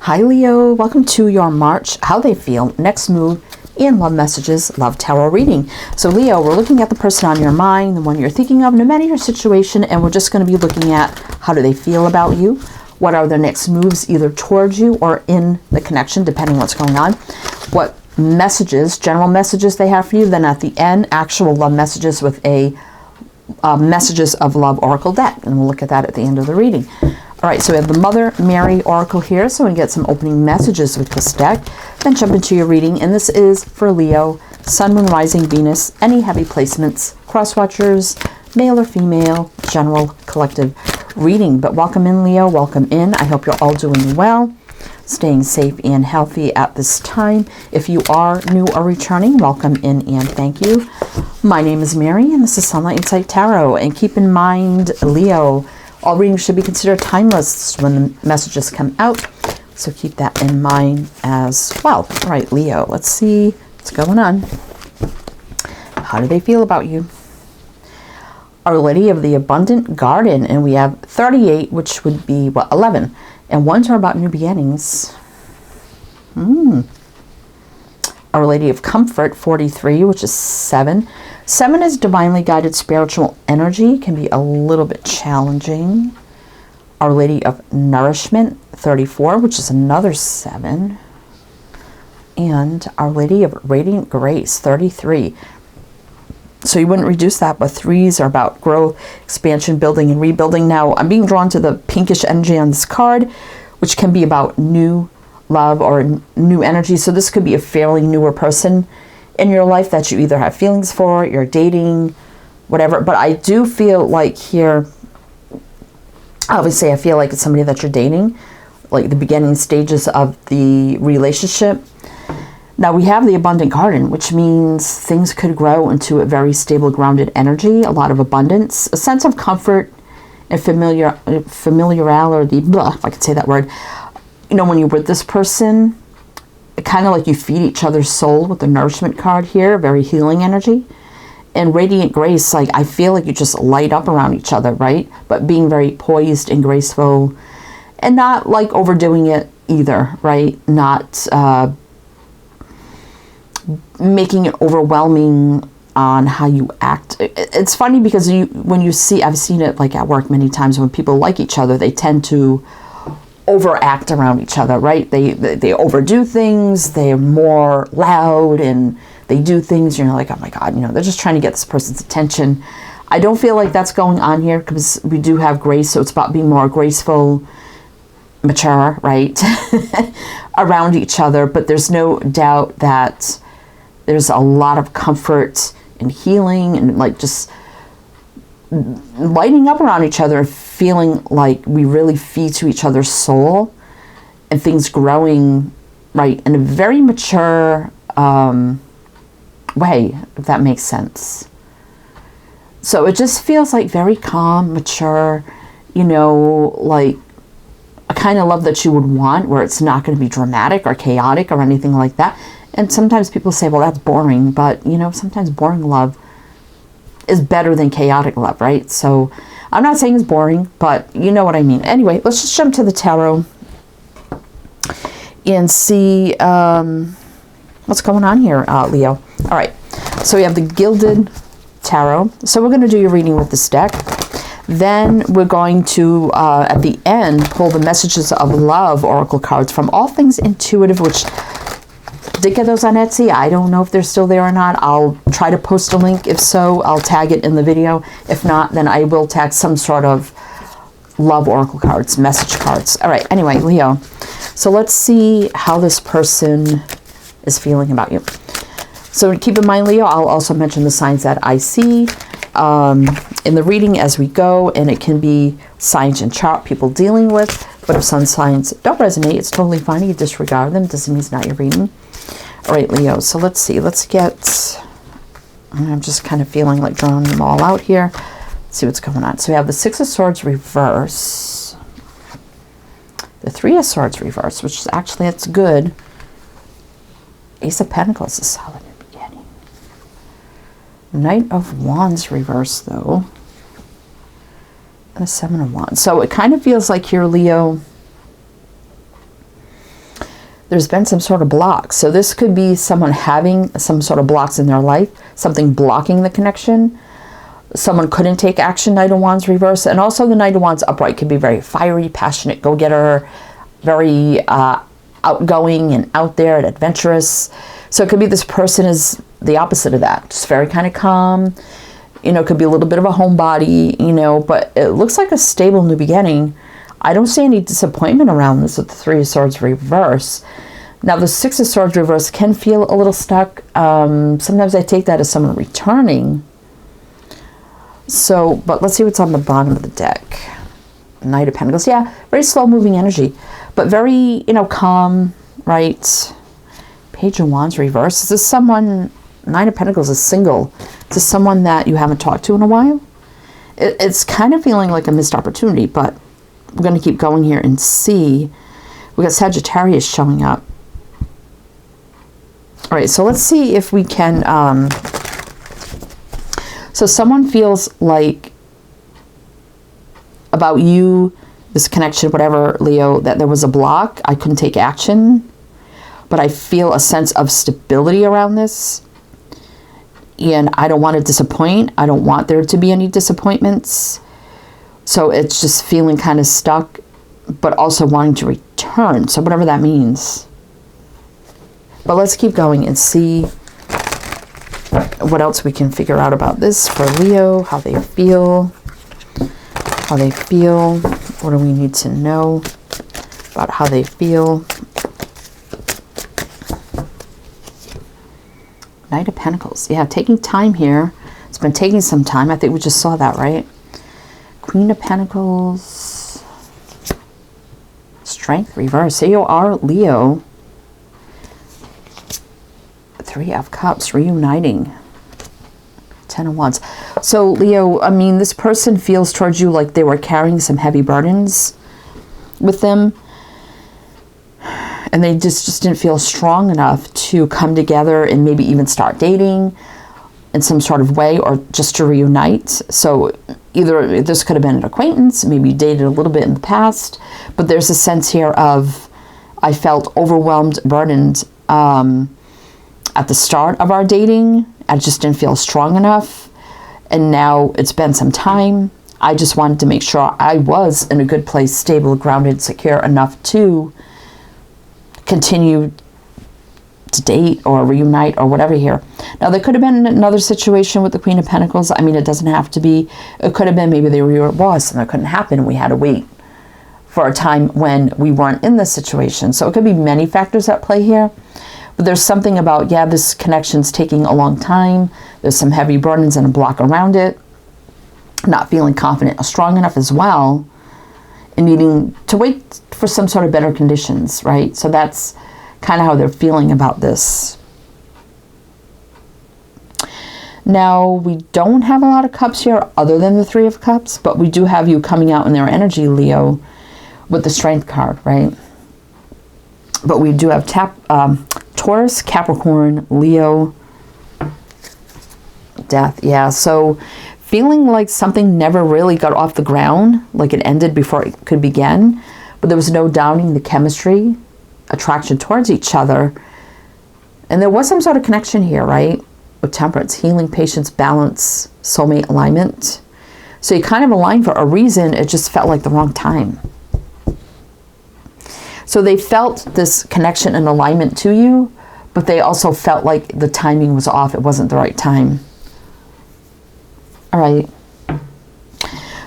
Hi Leo, welcome to your March, how they feel, next move, and love messages, love tarot reading. So Leo, we're looking at the person on your mind, the one you're thinking of, no matter your situation, and we're just going to be looking at how do they feel about you, what are their next moves either towards you or in the connection, depending what's going on, what messages, general messages they have for you, then at the end, actual love messages with a messages of love oracle deck, and we'll look at that at the end of the reading. All right, so we have the Mother Mary Oracle here, so we get some opening messages with this deck. Then jump into your reading, and this is for Leo, Sun, Moon, Rising, Venus, any heavy placements, cross watchers, male or female, general collective reading. But welcome in, Leo, welcome in. I hope you're all doing well, staying safe and healthy at this time. If you are new or returning, welcome in and thank you. My name is Mary, and this is Sunlight Insight Tarot. And keep in mind, Leo, all readings should be considered timeless when the messages come out, so keep that in mind as well. All right, Leo, let's see what's going on. How do they feel about you? Our Lady of the Abundant Garden, and we have 38, which would be, what, 11. And ones are about new beginnings. Our Lady of Comfort, 43, which is 7. 7 is divinely guided spiritual energy, can be a little bit challenging. Our Lady of Nourishment, 34, which is another 7. And Our Lady of Radiant Grace, 33. So you wouldn't reduce that, but 3s are about growth, expansion, building, and rebuilding. Now, I'm being drawn to the pinkish energy on this card, which can be about new love or new energy. So this could be a fairly newer person in your life that you either have feelings for, you're dating, whatever. But I do feel like here, obviously I feel like it's somebody that you're dating, like the beginning stages of the relationship. Now we have the Abundant Garden, which means things could grow into a very stable, grounded energy, a lot of abundance, a sense of comfort and familiarity, blah, if I could say that word. You know, when you're with this person, kind of like you feed each other's soul with the Nourishment card here, very healing energy. And Radiant Grace, like I feel like you just light up around each other, right? But being very poised and graceful and not like overdoing it either, right? Not making it overwhelming on how you act. It's funny because when you see, I've seen it like at work many times, when people like each other, they tend to overact around each other, right? They overdo things, they're more loud, and they do things, you're like, oh my God, you know, they're just trying to get this person's attention. I don't feel like that's going on here because we do have grace, so it's about being more graceful, mature, right? around each other, but there's no doubt that there's a lot of comfort and healing and like just lighting up around each other, feeling like we really feed to each other's soul and things growing, right, in a very mature way, if that makes sense. So it just feels like very calm, mature, you know, like a kind of love that you would want, where it's not going to be dramatic or chaotic or anything like that. And sometimes people say, well, that's boring, but you know, sometimes boring love is better than chaotic love, right? So I'm not saying it's boring, but you know what I mean. Anyway, let's just jump to the tarot and see what's going on here, Leo. All right, so we have the Gilded Tarot. So we're going to do your reading with this deck. Then we're going to, at the end, pull the Messages of Love Oracle cards from All Things Intuitive, which did get those on Etsy. I don't know if they're still there or not. I'll try to post a link. If so, I'll tag it in the video. If not, then I will tag some sort of love oracle cards, message cards. All right, anyway, Leo. So let's see how this person is feeling about you. So keep in mind, Leo, I'll also mention the signs that I see in the reading as we go, and it can be signs and chart people dealing with, but if some signs don't resonate, it's totally fine. You can disregard them. Doesn't mean it's not your reading. All right, Leo, so let's see. Let's get, I'm just kind of feeling like drawing them all out here. Let's see what's going on. So we have the Six of Swords reverse, the Three of Swords reverse, which is actually, that's good. Ace of Pentacles is solid in the beginning. Knight of Wands reverse, though. And the Seven of Wands. So it kind of feels like here, Leo, there's been some sort of block. So this could be someone having some sort of blocks in their life, something blocking the connection. Someone couldn't take action, Knight of Wands reverse. And also the Knight of Wands upright could be very fiery, passionate, go-getter, very outgoing and out there and adventurous. So it could be this person is the opposite of that, just very kind of calm. You know, it could be a little bit of a homebody, you know, but it looks like a stable new beginning. I don't see any disappointment around this with the Three of Swords reverse. Now, the Six of Swords reverse can feel a little stuck. Sometimes I take that as someone returning. So, but let's see what's on the bottom of the deck. Knight of Pentacles. Yeah, very slow-moving energy, but very, you know, calm, right? Page of Wands reverse. Is this someone... Nine of Pentacles is single. Is this someone that you haven't talked to in a while? It's kind of feeling like a missed opportunity, but we're going to keep going here and see. We got Sagittarius showing up. All right, so let's see if we can... so someone feels like about you, this connection, whatever, Leo, that there was a block. I couldn't take action, but I feel a sense of stability around this. And I don't want to disappoint. I don't want there to be any disappointments. So it's just feeling kind of stuck, but also wanting to return. So whatever that means. But let's keep going and see what else we can figure out about this for Leo, how they feel. How they feel. What do we need to know about how they feel? Knight of Pentacles. Yeah, taking time here. It's been taking some time. I think we just saw that, right? Queen of Pentacles. Strength reverse. Here you are, Leo. Three of Cups reuniting. 10 of Wands. So, Leo, I mean, this person feels towards you like they were carrying some heavy burdens with them. And they just didn't feel strong enough to come together and maybe even start dating in some sort of way, or just to reunite. So either this could have been an acquaintance, maybe you dated a little bit in the past, but there's a sense here of, I felt overwhelmed, burdened at the start of our dating. I just didn't feel strong enough. And now it's been some time. I just wanted to make sure I was in a good place, stable, grounded, secure enough to continue to date or reunite or whatever here. Now, there could have been another situation with the Queen of Pentacles. I mean, it doesn't have to be. It could have been maybe they were where it was and it couldn't happen and we had to wait for a time when we weren't in this situation. So it could be many factors at play here. But there's something about, yeah, this connection's taking a long time. There's some heavy burdens and a block around it. Not feeling confident or strong enough as well. And needing to wait for some sort of better conditions, right? So that's kind of how they're feeling about this. Now, we don't have a lot of cups here other than the Three of Cups, but we do have you coming out in their energy, Leo, with the Strength card, right? But we do have Taurus, Capricorn, Leo, Death. Yeah, so feeling like something never really got off the ground, like it ended before it could begin, but there was no doubting the chemistry, attraction towards each other. And there was some sort of connection here, right? With Temperance, healing, patience, balance, soulmate alignment. So you kind of aligned for a reason. It just felt like the wrong time. So they felt this connection and alignment to you, but they also felt like the timing was off. It wasn't the right time. All right.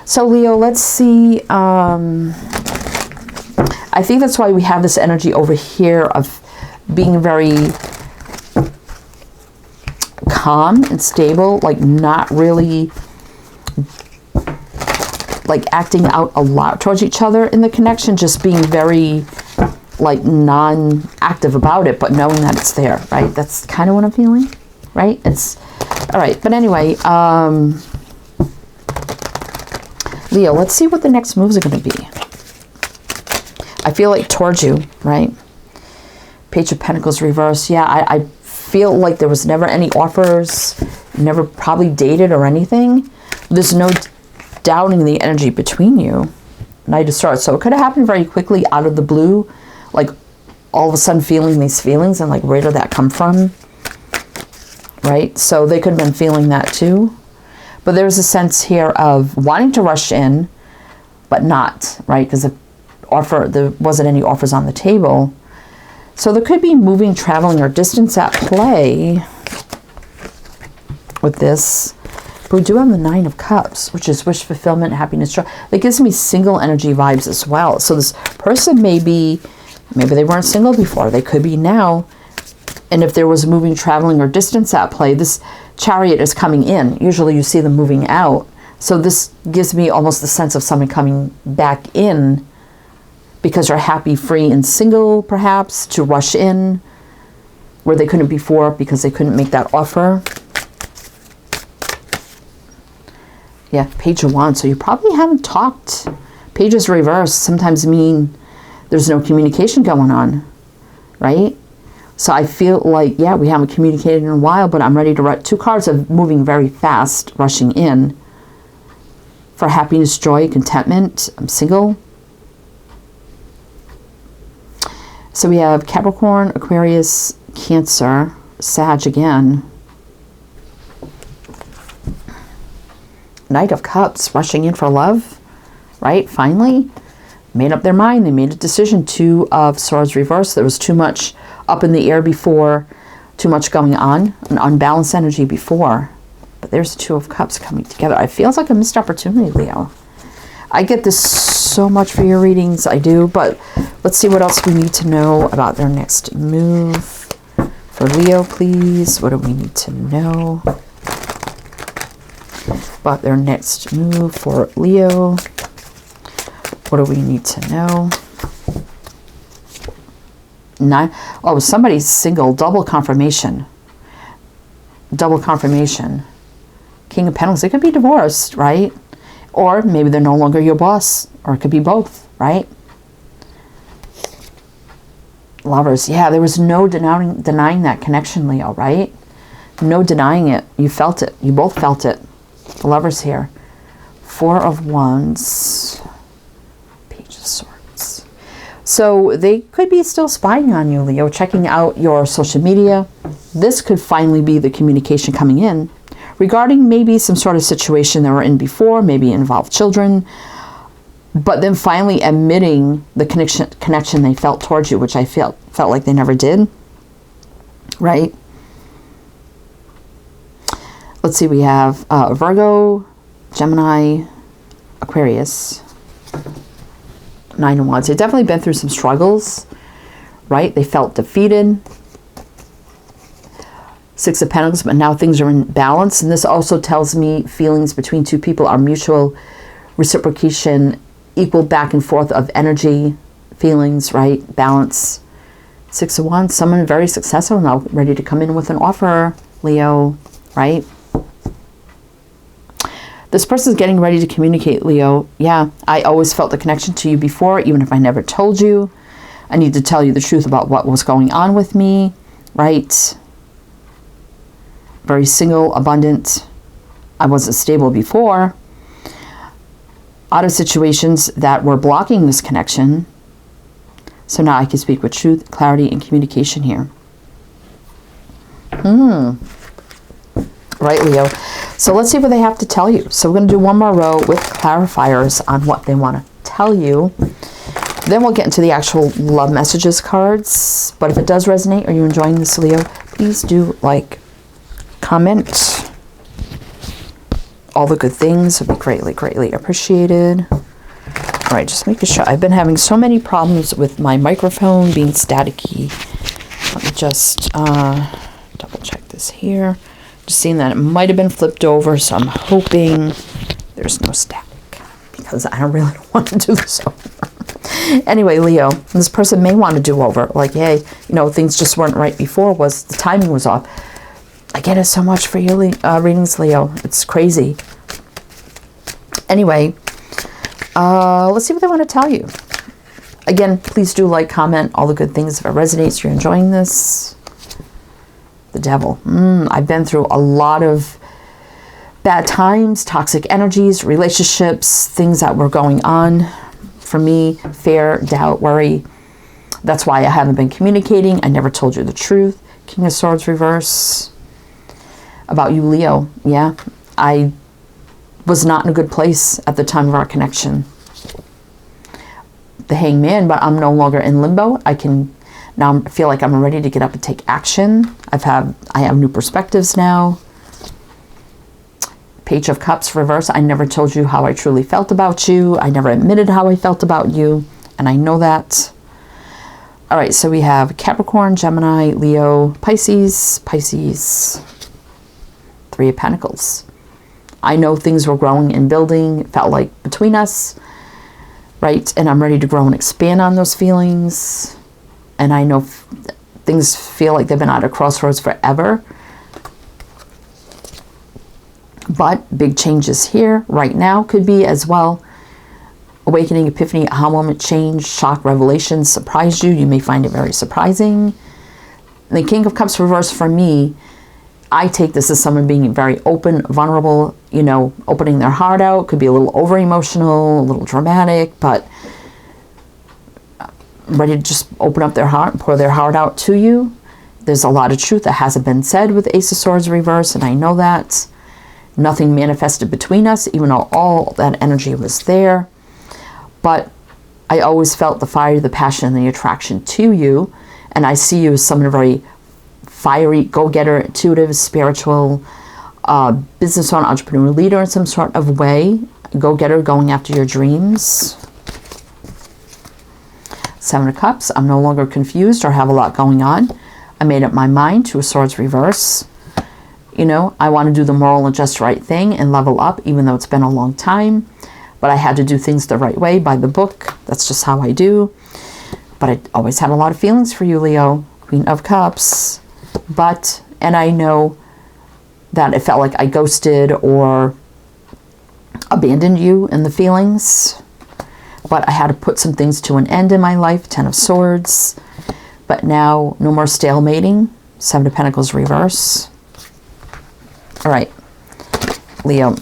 So Leo, let's see. I think that's why we have this energy over here of being very calm and stable, like not really like acting out a lot towards each other in the connection, just being very like non-active about it, but knowing that it's there, right? That's kind of what I'm feeling, right? It's all right. But anyway, Leo, let's see what the next moves are going to be. I feel like towards you, right? Page of Pentacles reverse. Yeah, I feel like there was never any offers, never probably dated or anything. There's no doubting the energy between you. Knight of Swords. So it could have happened very quickly out of the blue, like all of a sudden feeling these feelings, and like, where did that come from? Right? So they could have been feeling that too. But there's a sense here of wanting to rush in, but not, right? Because there wasn't any offers on the table. So there could be moving, traveling, or distance at play with this. But we do have the Nine of Cups, which is wish fulfillment, happiness, joy. That gives me single energy vibes as well. So this person maybe they weren't single before. They could be now. And if there was moving, traveling, or distance at play, this Chariot is coming in. Usually you see them moving out. So this gives me almost the sense of someone coming back in because they're happy, free, and single, perhaps, to rush in where they couldn't before because they couldn't make that offer. Yeah, Page of Wands. So you probably haven't talked. Pages reversed sometimes mean there's no communication going on, right? So I feel like, yeah, we haven't communicated in a while, but I'm ready to write 2 cards of moving very fast, rushing in. For happiness, joy, contentment. I'm single. So we have Capricorn, Aquarius, Cancer, Sag again. Knight of Cups, rushing in for love, right? Finally, made up their mind. They made a decision. 2 of Swords reversed. There was too much up in the air before, too much going on, an unbalanced energy before. But there's 2 of Cups coming together. It feels like a missed opportunity, Leo. I get this so much for your readings, I do, but let's see what else we need to know about their next move. For Leo, please, what do we need to know about their next move for Leo? What do we need to know? 9. Oh, somebody's single. Double confirmation. Double confirmation. King of Pentacles. It could be divorced, right? Or maybe they're no longer your boss. Or it could be both, right? Lovers. Yeah, there was no denying that connection, Leo, right? No denying it. You felt it. You both felt it. The Lovers here. 4 of Wands. Page of Swords. So they could be still spying on you, Leo, checking out your social media. This could finally be the communication coming in regarding maybe some sort of situation they were in before, maybe involved children, but then finally admitting the connection they felt towards you, which I felt like they never did, right? Let's see, we have Virgo, Gemini, Aquarius. 9 of Wands. They've definitely been through some struggles, right? They felt defeated. 6 of Pentacles, but now things are in balance. And this also tells me feelings between 2 people are mutual reciprocation, equal back and forth of energy, feelings, right? Balance. 6 of Wands, someone very successful now, ready to come in with an offer, Leo, right? This person is getting ready to communicate, Leo. Yeah, I always felt the connection to you before, even if I never told you. I need to tell you the truth about what was going on with me, right? Very single, abundant. I wasn't stable before. Out of situations that were blocking this connection. So now I can speak with truth, clarity, and communication here. Right, Leo? So let's see what they have to tell you. So we're going to do one more row with clarifiers on what they want to tell you. Then we'll get into the actual love messages cards. But if it does resonate or you're enjoying this, Leo, please do like, comment. All the good things would be greatly, greatly appreciated. All right, just making sure. I've been having so many problems with my microphone being staticky. Let me just double check this here. Just seeing that it might have been flipped over, so I'm hoping there's no static because I don't really want to do this over. Anyway, Leo, this person may want to do over. Like, hey, you know, things just weren't right before. The timing was off. I get it so much for your readings, Leo. It's crazy. Anyway, let's see what they want to tell you. Again, please do like, comment, all the good things if it resonates. You're enjoying this. The Devil. I've been through a lot of bad times, toxic energies, relationships, things that were going on for me, fear, doubt, worry. That's why I haven't been communicating. I never told you the truth. King of Swords reverse. About you, Leo. Yeah, I was not in a good place at the time of our connection. The Hangman, but I'm no longer in limbo. I feel like I'm ready to get up and take action. I have new perspectives now. Page of Cups reverse. I never told you how I truly felt about you. I never admitted how I felt about you, and I know that. All right, so we have Capricorn, Gemini, Leo, Pisces, Pisces. Three of Pentacles. I know things were growing and building. It felt like between us, right? And I'm ready to grow and expand on those feelings. And I know things feel like they've been at a crossroads forever. But big changes here right now could be as well. Awakening, epiphany, aha moment, change, shock, revelation, surprise you. You may find it very surprising. The King of Cups reverse for me, I take this as someone being very open, vulnerable, you know, opening their heart out. Could be a little over emotional, a little dramatic, but ready to just open up their heart and pour their heart out to you. There's a lot of truth that hasn't been said with Ace of Swords reverse, and I know that. Nothing manifested between us, even though all that energy was there. But I always felt the fire, the passion, and the attraction to you. And I see you as someone very fiery, go-getter, intuitive, spiritual, business owner, entrepreneur, leader in some sort of way. Go-getter, going after your dreams. Seven of Cups. I'm no longer confused or have a lot going on. I made up my mind. Two of Swords reverse. You know, I want to do the moral and just right thing and level up, even though it's been a long time. But I had to do things the right way, by the book. That's just how I do. But I always had a lot of feelings for you, Leo. Queen of Cups. And I know that it felt like I ghosted or abandoned you in the feelings. But I had to put some things to an end in my life. Ten of Swords. But now, no more stalemating. Seven of Pentacles reverse. All right, Leo.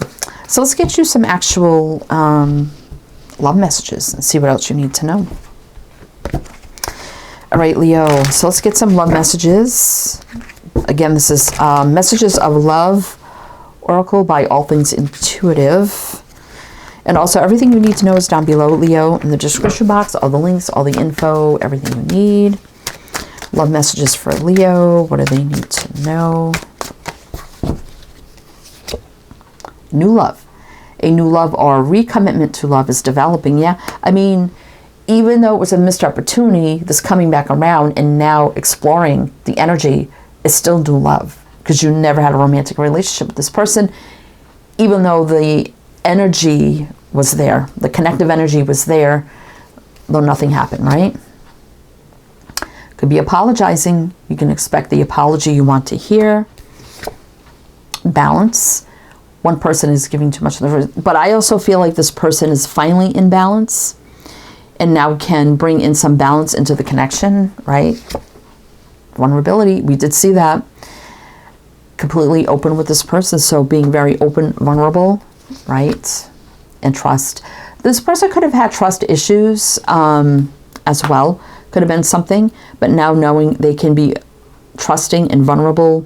So let's get you some actual love messages and see what else you need to know. All right, Leo. So let's get some love messages. Again, this is Messages of Love Oracle by All Things Intuitive. And also everything you need to know is down below, Leo, in the description box. All the links, all the info, everything you need. Love messages for Leo. What do they need to know? New love. A new love or recommitment to love is developing. Yeah, I mean, even though it was a missed opportunity, this coming back around and now exploring the energy is still new love, because you never had a romantic relationship with this person, even though the energy was there, the connective energy was there, though nothing happened, right? Could be apologizing. You can expect the apology you want to hear. Balance. One person is giving too much, but I also feel like this person is finally in balance and now can bring in some balance into the connection, right? Vulnerability, we did see that. Completely open with this person, so being very open, vulnerable, right? And trust. This person could have had trust issues as well. Could have been something, but now knowing they can be trusting and vulnerable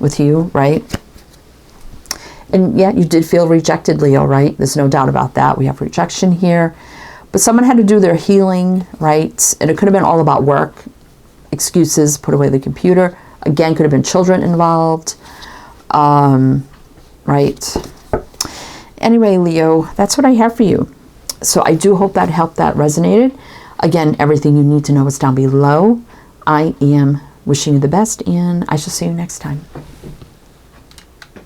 with you, right? And yeah, you did feel rejected, Leo, right? There's no doubt about that. We have rejection here. But someone had to do their healing, right? And it could have been all about work, excuses, put away the computer. Again, could have been children involved, right? Anyway, Leo, that's what I have for you. So I do hope that helped, that resonated. Again, everything you need to know is down below. I am wishing you the best, and I shall see you next time.